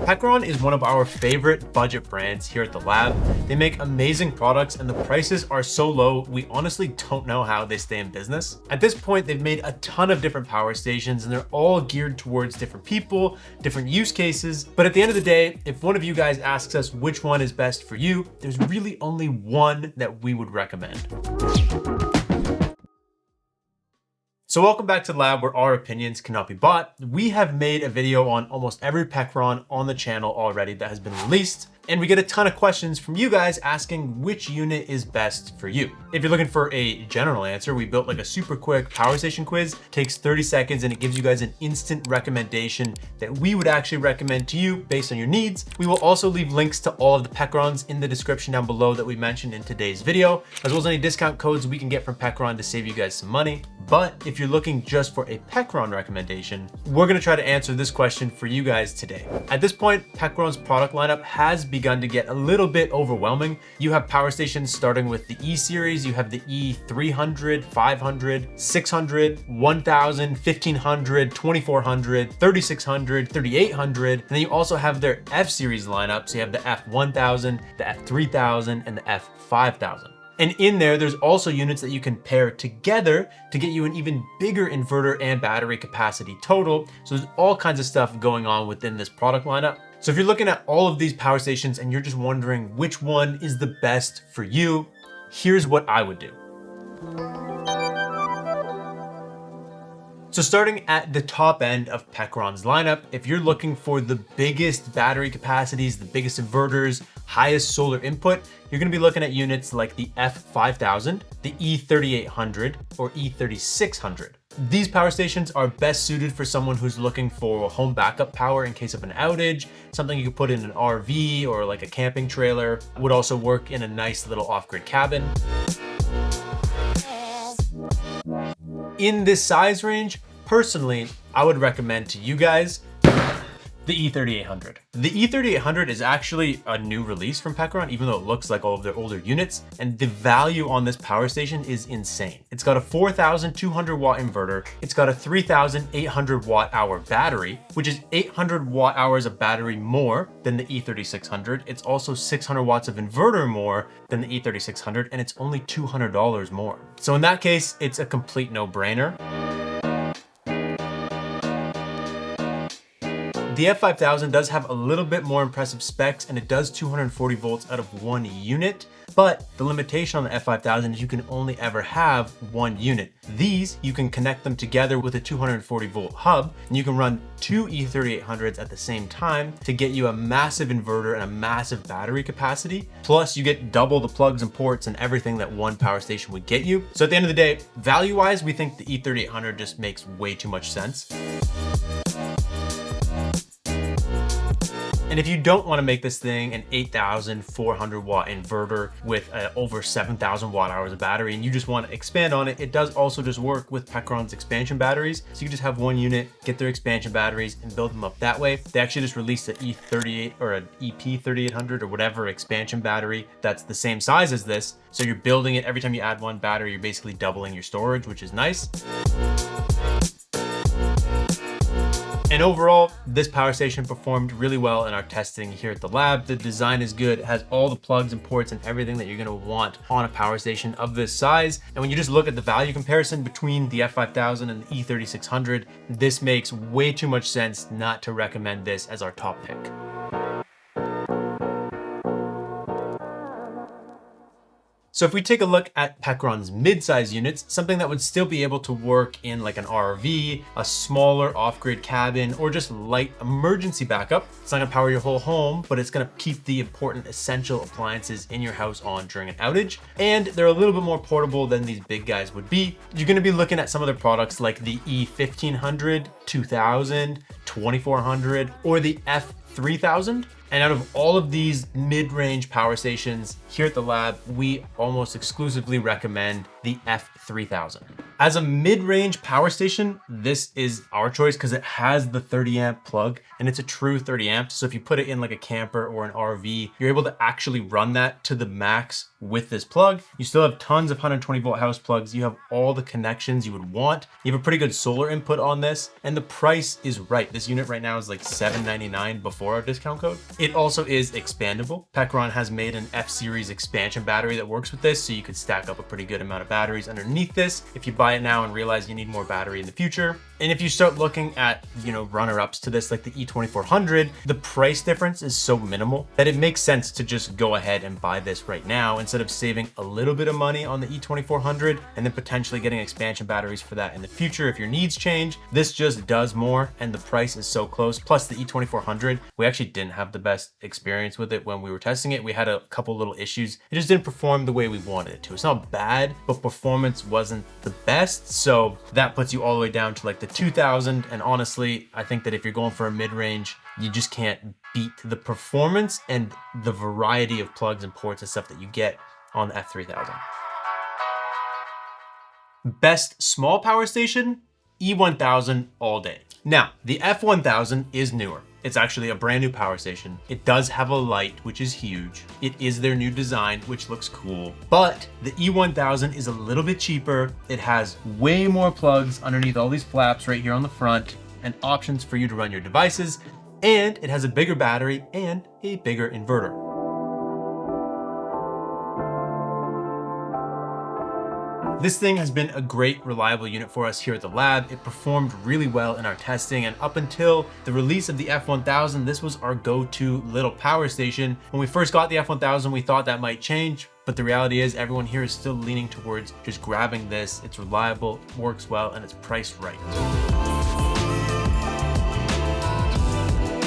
Pecron is one of our favorite budget brands here at the lab. They make amazing products and the prices are so low, we honestly don't know how they stay in business. At this point, they've made a ton of different power stations and they're all geared towards different people, different use cases. But at the end of the day, if one of you guys asks us which one is best for you, there's really only one that we would recommend. So welcome back to the lab where our opinions cannot be bought. We have made a video on almost every Pecron on the channel already that has been released, and we get a ton of questions from you guys asking which unit is best for you. If you're looking for a general answer, we built like a super quick power station quiz. It takes 30 seconds and it gives you guys an instant recommendation that we would actually recommend to you based on your needs. We will also leave links to all of the Pecrons in the description down below that we mentioned in today's video, as well as any discount codes we can get from Pecron to save you guys some money. But if you're looking just for a Pecron recommendation, we're gonna try to answer this question for you guys today. At this point, Pecron's product lineup has begun to get a little bit overwhelming. You have power stations starting with the E series, you have the E300, 500, 600, 1000, 1500, 2400, 3600, 3800, and then you also have their F series lineup. So you have the F1000, the F3000, and the F5000. And in there's also units that you can pair together to get you an even bigger inverter and battery capacity total. So there's all kinds of stuff going on within this product lineup. So if you're looking at all of these power stations and you're just wondering which one is the best for you, here's what I would do. So starting at the top end of Pecron's lineup, if you're looking for the biggest battery capacities, the biggest inverters, highest solar input, you're gonna be looking at units like the F5000, the E3800, or E3600. These power stations are best suited for someone who's looking for home backup power in case of an outage, something you could put in an RV or like a camping trailer. Would also work in a nice little off-grid cabin. In this size range, personally, I would recommend to you guys the E3800. The E3800 is actually a new release from Pecron, even though it looks like all of their older units, and the value on this power station is insane. It's got a 4,200 watt inverter. It's got a 3,800 watt hour battery, which is 800 watt hours of battery more than the E3600. It's also 600 watts of inverter more than the E3600, and it's only $200 more. So in that case, it's a complete no-brainer. The F5000 does have a little bit more impressive specs and it does 240 volts out of one unit, but the limitation on the F5000 is you can only ever have one unit. These, you can connect them together with a 240 volt hub and you can run two E3800s at the same time to get you a massive inverter and a massive battery capacity. Plus you get double the plugs and ports and everything that one power station would get you. So at the end of the day, value-wise, we think the E3800 just makes way too much sense. And if you don't want to make this thing an 8,400 watt inverter with over 7,000 watt hours of battery and you just want to expand on it, it does also just work with Pecron's expansion batteries. So you can just have one unit, get their expansion batteries and build them up that way. They actually just released an E38 or an EP3800 or whatever expansion battery that's the same size as this. So you're building it every time you add one battery, you're basically doubling your storage, which is nice. And overall, this power station performed really well in our testing here at the lab. The design is good, it has all the plugs and ports and everything that you're gonna want on a power station of this size. And when you just look at the value comparison between the F5000 and the E3600, this makes way too much sense not to recommend this as our top pick. So if we take a look at Pecron's mid-size units, something that would still be able to work in like an RV, a smaller off-grid cabin, or just light emergency backup. It's not gonna power your whole home, but it's gonna keep the important essential appliances in your house on during an outage. And they're a little bit more portable than these big guys would be. You're gonna be looking at some of their products like the E1500, 2000, 2400, or the F3000. And out of all of these mid-range power stations here at the lab, we almost exclusively recommend the F3000. As a mid-range power station, this is our choice because it has the 30 amp plug and it's a true 30 amps. So if you put it in like a camper or an RV, you're able to actually run that to the max with this plug. You still have tons of 120 volt house plugs. You have all the connections you would want. You have a pretty good solar input on this, and the price is right. This unit right now is like $799 before our discount code. It also is expandable. Pecron has made an F-series expansion battery that works with this, so you could stack up a pretty good amount of batteries underneath this if you buy it now and realize you need more battery in the future. And if you start looking at, runner-ups to this, like the E2400, the price difference is so minimal that it makes sense to just go ahead and buy this right now instead of saving a little bit of money on the E2400 and then potentially getting expansion batteries for that in the future if your needs change. This just does more, and the price is so close. Plus the E2400, we actually didn't have the best experience with it when we were testing it. We had a couple little issues. It just didn't perform the way we wanted it to. It's not bad, but performance wasn't the best. So that puts you all the way down to like the 2000. And honestly, I think that if you're going for a mid-range, you just can't beat the performance and the variety of plugs and ports and stuff that you get on the F3000. Best small power station, E1000 all day. Now, the F1000 is newer. It's actually a brand new power station. It does have a light, which is huge. It is their new design, which looks cool. But the E1000 is a little bit cheaper. It has way more plugs underneath all these flaps right here on the front and options for you to run your devices. And it has a bigger battery and a bigger inverter. This thing has been a great, reliable unit for us here at the lab. It performed really well in our testing, and up until the release of the F1000, this was our go-to little power station. When we first got the F1000, we thought that might change, but the reality is everyone here is still leaning towards just grabbing this. It's reliable, works well, and it's priced right.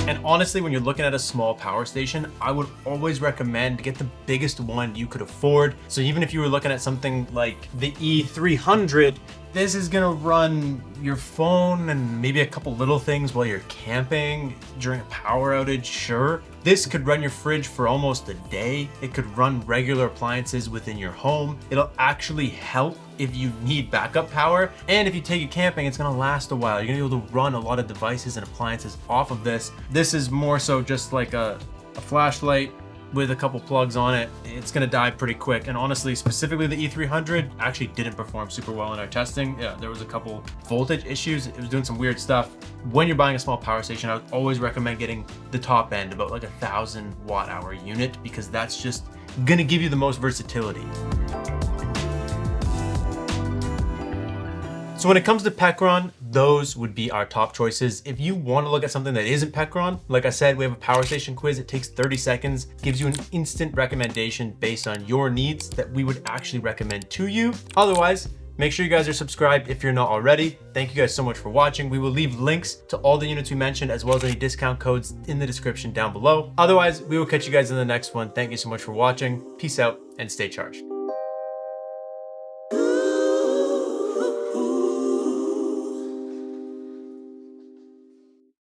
And honestly, when you're looking at a small power station, I would always recommend get the biggest one you could afford. So even if you were looking at something like the E300, this is gonna run your phone and maybe a couple little things while you're camping during a power outage, sure. This could run your fridge for almost a day. It could run regular appliances within your home. It'll actually help if you need backup power. And if you take it camping, it's gonna last a while. You're gonna be able to run a lot of devices and appliances off of this. This is more so just like a flashlight with a couple plugs on it. It's gonna die pretty quick. And honestly, specifically the E300 actually didn't perform super well in our testing. Yeah, there was a couple voltage issues. It was doing some weird stuff. When you're buying a small power station, I would always recommend getting the top end, about like 1,000 watt-hour unit, because that's just gonna give you the most versatility. So when it comes to Pecron, those would be our top choices. If you want to look at something that isn't Pecron, like I said, we have a power station quiz. It takes 30 seconds, gives you an instant recommendation based on your needs that we would actually recommend to you. Otherwise, make sure you guys are subscribed if you're not already. Thank you guys so much for watching. We will leave links to all the units we mentioned, as well as any discount codes in the description down below. Otherwise, we will catch you guys in the next one. Thank you so much for watching. Peace out and stay charged.